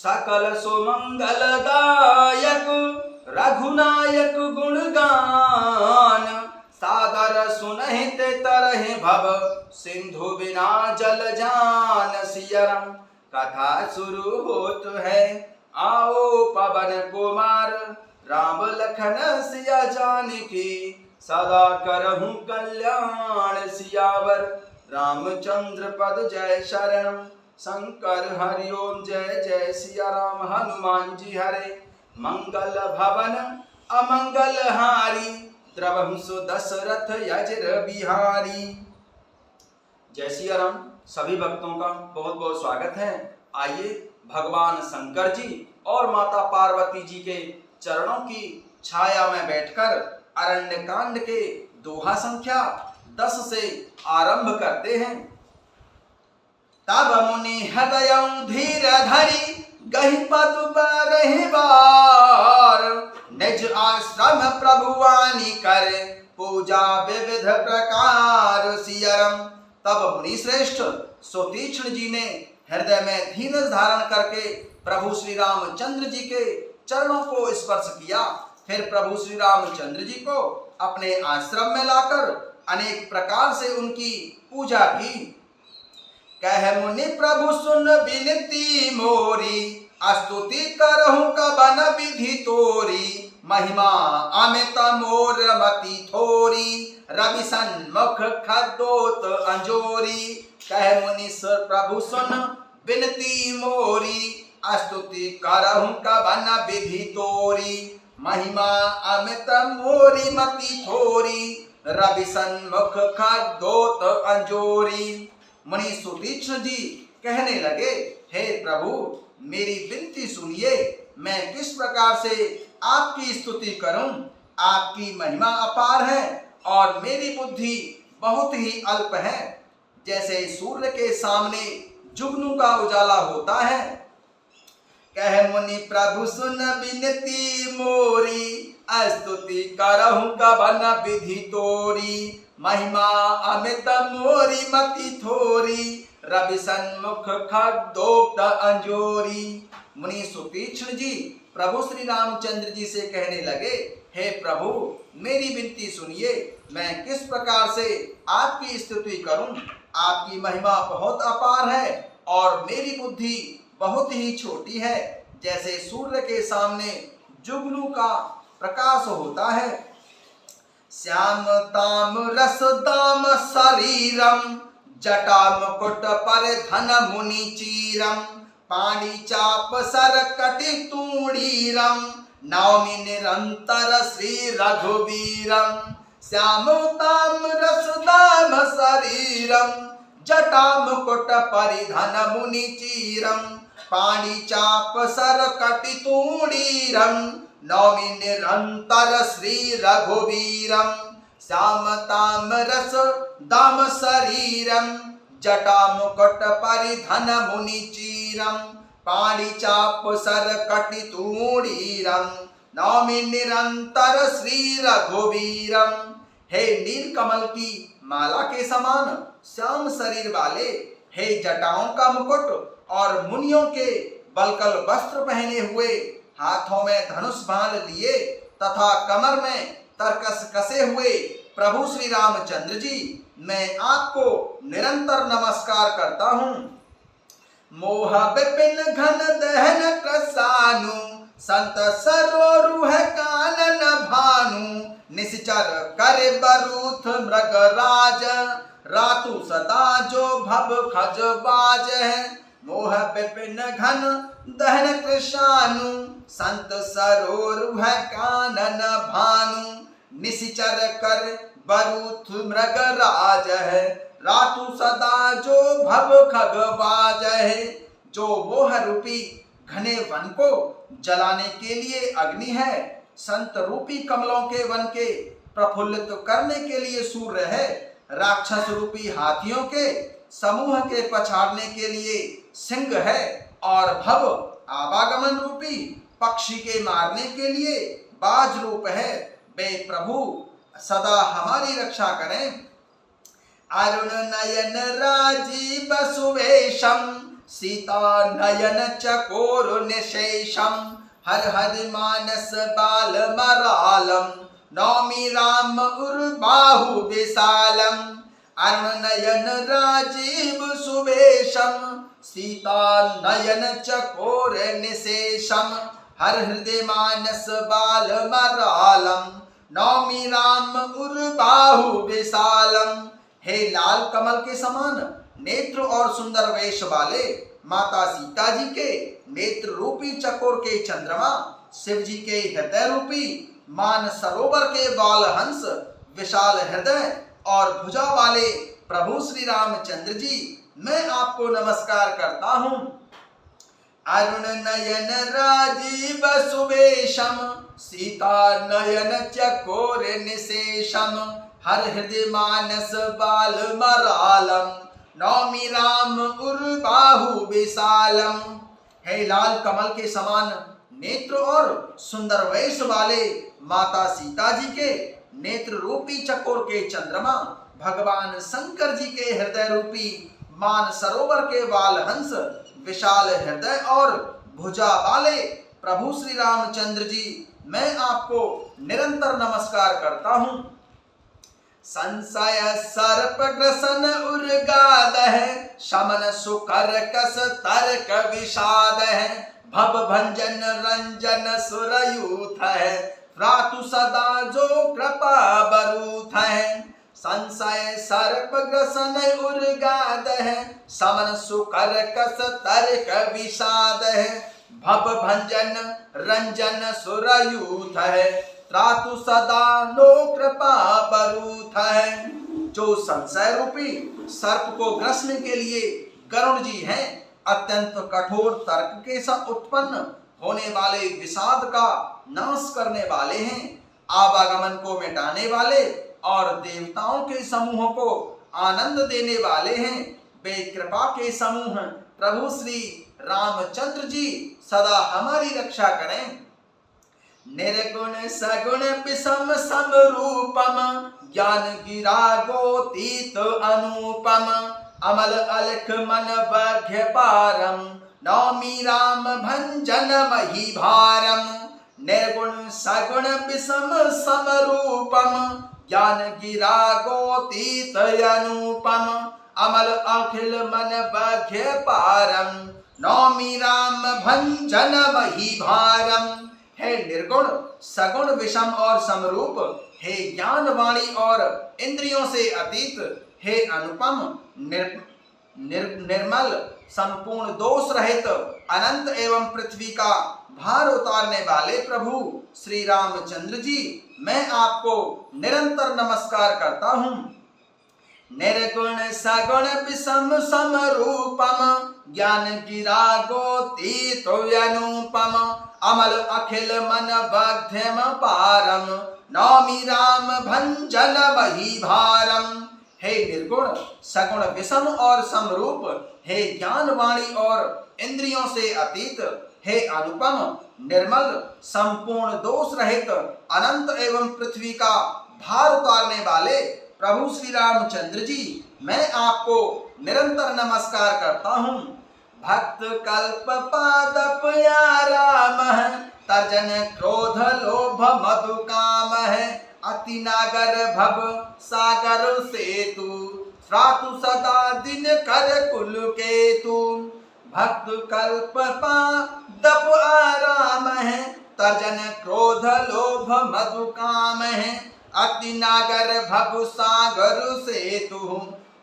सकल सुमंगलदायक रघुनायक गुणगान, सादर सुनहित तरहि भव सिंधु बिना जल जान। सियरम कथा शुरू होत है, आओ पवन कुमार, राम लखन सिया जानकी, सदा करहूं कल्याण। सियावर रामचंद्र पद जय शरणम, शंकर हरि ओम जय जय। सिया राम हनुमान जी हरे, मंगल भवन अमंगल हारी, द्रवहु दशरथ यजर बिहारी। जय सिया राम। सभी भक्तों का बहुत बहुत स्वागत है। आइए भगवान शंकर जी और माता पार्वती जी के चरणों की छाया में बैठकर अरण्य कांड के दोहा संख्या 10 से आरंभ करते हैं। तब मुनि हृदय धीर धरि, गहि पदु बरहि बार, निज आश्रम प्रभुवानी कर, पूजा विविध प्रकार। सियरम तब मुनि श्रेष्ठ सुतीक्ष्ण जी ने हृदय में धीरज धारण करके प्रभु श्री रामचंद्र जी के चरणों को स्पर्श किया। फिर प्रभु श्री रामचंद्र जी को अपने आश्रम में लाकर अनेक प्रकार से उनकी पूजा की। कह मुनि प्रभु सुन विनती मोरी, स्तुति करहूं कबन विधि तोरी, महिमा अमित मोर मति थोरी, रवि सन्मुख खदोत अंजोरी। कह मुनि प्रभु सुन विनती मोरी, स्तुति करहूं कबन विधि तोरी, महिमा अमित मोरी मति थोरी, रवि सन्मुख खदोत अंजोरी। मुनि सुतीक्ष्ण जी कहने लगे, हे प्रभु मेरी विनती सुनिए, मैं किस प्रकार से आपकी स्तुति करूं। आपकी महिमा अपार है और मेरी बुद्धि बहुत ही अल्प है। जैसे सूर्य के सामने जुगनू का उजाला होता है। कह मुनि प्रभु सुन विनती मोरी, स्तुति करहूं कबन विधि तोरी, महिमा अमित मोरी मति थोरी, रवि सन्मुख खदोक्त अंजोरी। मुनि सुतीक्ष्ण जी प्रभु श्री रामचंद्र जी से कहने लगे, हे प्रभु मेरी विनती सुनिए, मैं किस प्रकार से आपकी स्तुति करूं। आपकी महिमा बहुत अपार है और मेरी बुद्धि बहुत ही छोटी है। जैसे सूर्य के सामने जुगनू का प्रकाश होता है। श्याम ताम रस दाम शरीरम, जटा मुकुट पर धन मुनि चीरम, पाणी चाप सर कटि तूणीरम, नौमि निरंतर श्री रघुवीरम। श्याम ताम रस दाम शरीरम, जटा मुकुट परिधन मुनि चीरम, पाणी चाप सर कटि तूणीरम, नौमि निरंतर श्री रघुवीरम। श्याम ताम रस दाम शरीरम, जटा मुकुट परिधन मुनि चीरम, पाणी चाप सर कटि तूणीरम, नौमि निरंतर श्री रघुवीरम। हे नीलकमल की माला के समान श्याम शरीर वाले, हे जटाओं का मुकुट और मुनियों के बलकल वस्त्र पहने हुए, हाथों में धनुष बाण लिए तथा कमर में तरकस कसे हुए प्रभु श्री रामचंद्र जी, मैं आपको निरंतर नमस्कार करता हूँ। मोह विपिन घन दहन क्रसानु, संत सरोरुह कानन भानु, निश्चर करे बरूथ मृग राज, रातु सदा जो भव खज बाज है। मोह विपिन घन दहन कृशानु, संत सरोरुह कानन भानु, निश्चर कर बरूथ मृग राज है, रातु सदा जो भव खग बाज है। जो मोह रूपी घने वन को जलाने के लिए अग्नि है, संत रूपी कमलों के वन के प्रफुल्लित करने के लिए सूर्य है, राक्षस रूपी हाथियों के समूह के पछाड़ने के लिए सिंह है, और भव आवागमन रूपी पक्षी के मारने के लिए बाज रूप है। वे प्रभु सदा हमारी रक्षा करें। अरुण नयन राजीव सुवेशम, सीता नयन चकोर निशेषम हर हर मानस बाल मरालम नौमी राम उर्बाहु विशालम अरुण नयन राजीव सुवेशम सीता नयन चकोर निशेषम हर हृदय मानस बाल मरालम नौमी राम उर्बाहु विशालम। हे लाल कमल के समान नेत्र और सुंदर वेश वाले माता सीता जी के नेत्र रूपी चकोर के चंद्रमा, शिव जी के हृदय रूपी मान सरोवर के बाल हंस, विशाल हृदय और भुजा वाले प्रभु श्री रामचंद्र जी, मैं आपको नमस्कार करता हूँ। अरुण नयन राजीव सुवेशम सीता नयन चकोर निशेषम हर हृदय मानस बाल मरालम नौमी राम उर्बाहु विशालम। हे लाल कमल के समान नेत्र और सुंदर वेश वाले माता सीता जी के नेत्र रूपी चकोर के चंद्रमा, भगवान शंकर जी के हृदय रूपी मान सरोवर के बाल हंस, विशाल हृदय और भुजा वाले प्रभु श्री रामचंद्र जी, मैं आपको निरंतर नमस्कार करता हूँ। संशय सर्प ग्रसन उर्गाद है शमन सुकर कस तर्क विषाद है भव भंजन रंजन सुरयूथ है प्रातु सदा जो कृपा बरूथ है। संशय सर्प ग्रसन उर्गाद है समन सुकर कस तर्क विषाद है भव भंजन रंजन सुरयूथ है त्रातु सदा नो कृपा बरूथ है। जो संशय रूपी सर्प को ग्रसने के लिए गरुड़ जी हैं, अत्यंत कठोर तर्क के साथ उत्पन्न होने वाले विषाद का नाश करने वाले हैं, आवागमन को मिटाने वाले और देवताओं के समूह को आनंद देने वाले हैं। वे कृपा के समूह प्रभु श्री रामचंद्र जी सदा हमारी रक्षा करें। निर्गुण सगुण विषम समरूपम ज्ञान गिरा गोतीत अनुपम अमल अलख मन बघ्य पारम नौमी राम भंजन मही भारम। निर्गुण सगुण विषम समरूपम ज्ञान गिरा गोतीत अनुपम अमल अखिल मन बघ्य पारम नौमी राम भंजन मही भारम। हे निर्गुण सगुण विषम और समरूप, हे ज्ञान वाणी और इंद्रियों से अतीत, हे अनुपम निर्मल संपूर्ण दोष रहित अनंत एवं पृथ्वी का भार उतारने वाले प्रभु श्री रामचंद्र जी, मैं आपको निरंतर नमस्कार करता हूँ। निर्गुण सगुण विषम समरूपम ज्ञान गिरा गोतीत अनुपम अमल अखिल मन बध्यम पारम नौमी राम भंजन मही भारम। हे निर्गुण सगुण विषम और समरूप, हे ज्ञान वाणी और इंद्रियों से अतीत, हे अनुपम निर्मल संपूर्ण दोष रहित अनंत एवं पृथ्वी का भार उतारने वाले प्रभु श्री रामचंद्र जी, मैं आपको निरंतर नमस्कार करता हूँ। भक्त कल्प पादप या राम तर्जन क्रोध लोभ मधु काम है अति नागर भव सागर सेतु त्रातु सदा दिन कर कुल केतु। भक्त कल्प पादप आराम है तर्जन क्रोध लोभ मधु काम है अति नागर भव सागर सेतु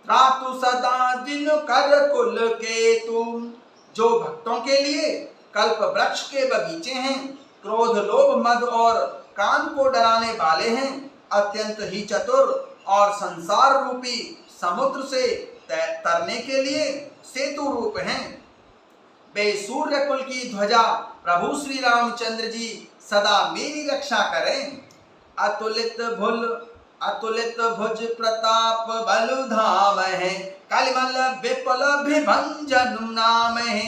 त्रातु सदा दिन कर कुल केतु। जो भक्तों के लिए कल्प वृक्ष के बगीचे हैं, क्रोध लोभ मद और काम को डराने वाले हैं, अत्यंत ही चतुर और संसार रूपी समुद्र से तरने के लिए सेतु रूप हैं। वे सूर्य कुल की ध्वजा प्रभु श्री रामचंद्र जी सदा मेरी रक्षा करें। अतुलित भुज प्रताप बल धाम है कलिमल विपुल विभंजन नाम है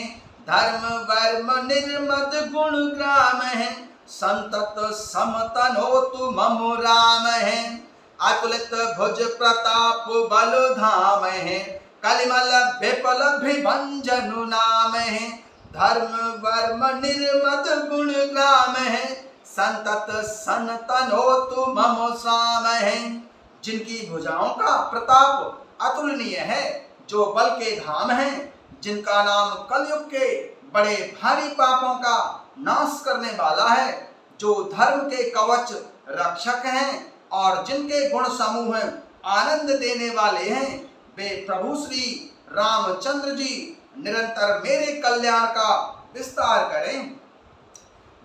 धर्म वर्म निर्मद गुण ग्राम है संतत समतनोतु ममु राम है। अतुलित भुज प्रताप बल धाम है कलिमल विपल विभंजनु नाम है, धर्म वर्म निर्मद गुण ग्राम है, संतत सनतनोतु मम साम है। जिनकी भुजाओं का प्रताप अतुलनीय है, जो बल के धाम हैं, जिनका नाम कलयुग के बड़े भारी पापों का नाश करने वाला है, जो धर्म के कवच रक्षक हैं और जिनके गुण समूह आनंद देने वाले हैं, वे प्रभु श्री रामचंद्र जी निरंतर मेरे कल्याण का विस्तार करें।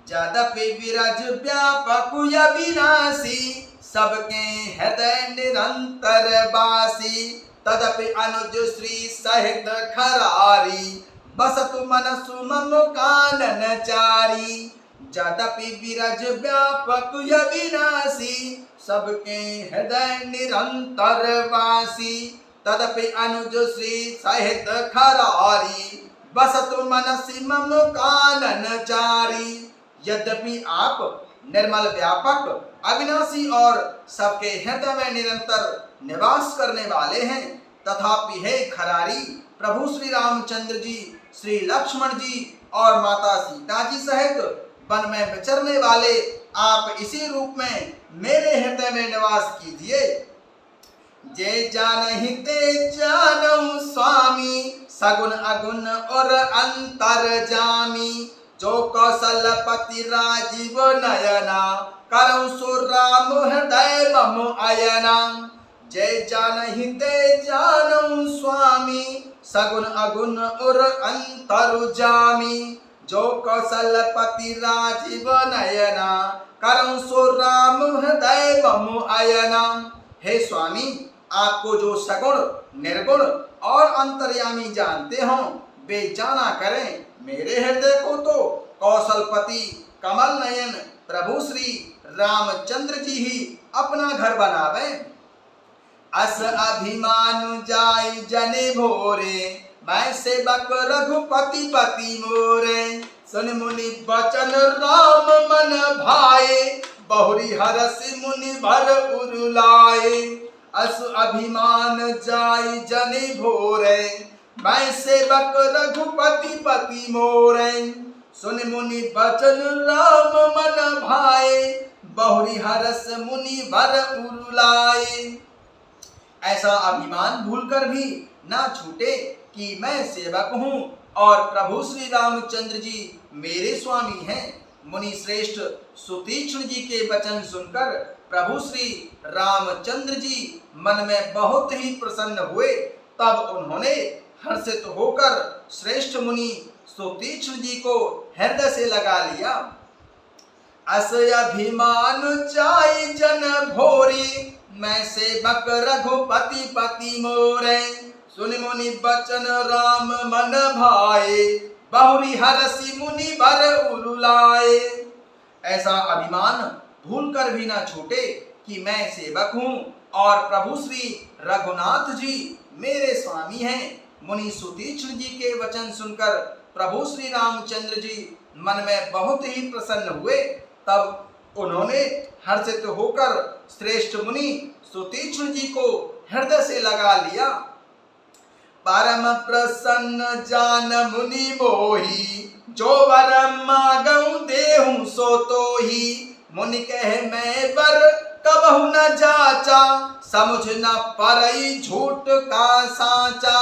यद्यपि विरज व्यापक अविनाशी, सबके हृदय निरंतर वासी, तदपि अनुज श्री सहित खरारी, बसतु मनसु मम कानन चारी। यद्यपि विरज व्यापक अविनाशी, सबके हृदय निरंतर वासी, तदपि अनुज श्री सहित खरारी, बसतु मनसि मम कानन चारी। यद्यपि आप निर्मल व्यापक अविनाशी और सबके हृदय में निरंतर निवास करने वाले हैं, तथापि हे खरारी प्रभु श्री रामचंद्र जी, श्री लक्ष्मण जी और माता सीता जी सहित वन में विचरने वाले आप इसी रूप में मेरे हृदय में निवास कीजिए। जे जानहि ते जानऊ स्वामी, सगुन अगुण और अंतर जामी, जो कौशलपति राजीव नयना, करौ सो राम हृदय मम अयना। जय जानहि ते जानऊ स्वामी, सगुन अगुण और अंतर जामी, जो कौशलपति राजीव नयना, करौ सो राम हृदय मम अयना। हे स्वामी, आपको जो सगुण निर्गुण और अंतर्यामी जानते हो, वे जाना करें। मेरे हृदय को तो कौशलपति कमल नयन प्रभु श्री रामचंद्र जी ही अपना घर बनावे। अस अभिमानु जाय जने भोरे, मैं सेवक रघुपति पति मोरे। सुन मुनि बचन राम मन भाए, बहुरी हरसि मुनि भर उरुलाए। अस अभिमान जाय जने भोरे, मैं सेवक रघुपति पति मोरे। सुन मुनि बचन राम मन भाए, बहुरी हरस मुनि भर उरुलाए। ऐसा अभिमान भूलकर भी ना छूटे कि मैं सेवक हूँ और प्रभु श्री रामचंद्र जी मेरे स्वामी हैं। मुनि श्रेष्ठ सुतीक्ष्ण जी के वचन सुनकर प्रभु श्री रामचंद्र जी मन में बहुत ही प्रसन्न हुए। तब उन्होंने हर्षित होकर श्रेष्ठ मुनि सुतीक्ष्ण जी को हृदय से लगा लिया। अस अभिमान जाय जन भोरी, मैं सेवक रघुपति पति मोरे। सुन मुनि बचन राम मन भाए, बहुरी हरसि मुनि भर उरुलाए। ऐसा अभिमान भूल कर भी ना छूटे कि मैं सेवक हूँ और प्रभु श्री रघुनाथ जी मेरे स्वामी हैं। मुनि सुतीक्ष्ण जी के वचन सुनकर प्रभु श्री रामचंद्र जी मन में बहुत ही प्रसन्न हुए। तब उन्होंने हर्षित होकर श्रेष्ठ मुनि सुतीक्ष्ण जी को हृदय से लगा लिया। परम प्रसन्न जान मुनि मोही, जो वर मांगऊं देहूं सो तोही। मुनि कहे मैं वर कबहु न जाचा, समुझ न परई झूठ का साचा।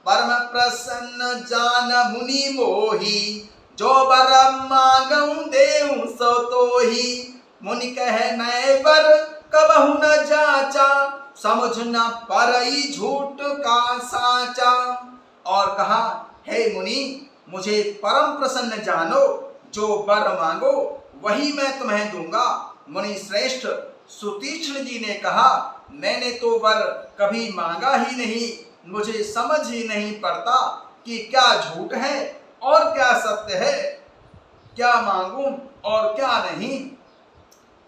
परम प्रसन्न जान मुनि मोही, जो वर मांगऊं देहूं सो तोही। मुनि कहे मैं वर कबहु न जाचा, समुझ न परई झूठ का साचा। और कहा हे मुनि, मुझे परम प्रसन्न जानो, जो वर मांगो वही मैं तुम्हें दूंगा। मुनि श्रेष्ठ सुतीक्ष्ण जी ने कहा मैंने तो वर कभी मांगा ही नहीं, मुझे समझ ही नहीं पड़ता कि क्या झूठ है और क्या सत्य है, क्या मांगूं और क्या नहीं।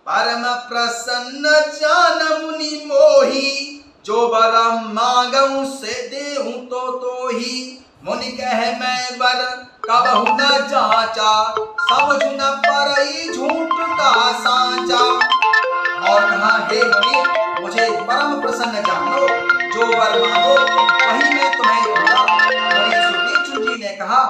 परम प्रसन्न जान मुनि मोही, जो वर मांगऊं से देहूं तो ही। मुनि कहे मैं वर कबहु न जाचा, समझ न परई झूठ का साचा। और कहा हे मुनि, मुझे परम प्रसन्न जानो, जो वर मांगो वही मैं मैं दूंगा। बड़ी सुखी चुनरी ने कहा।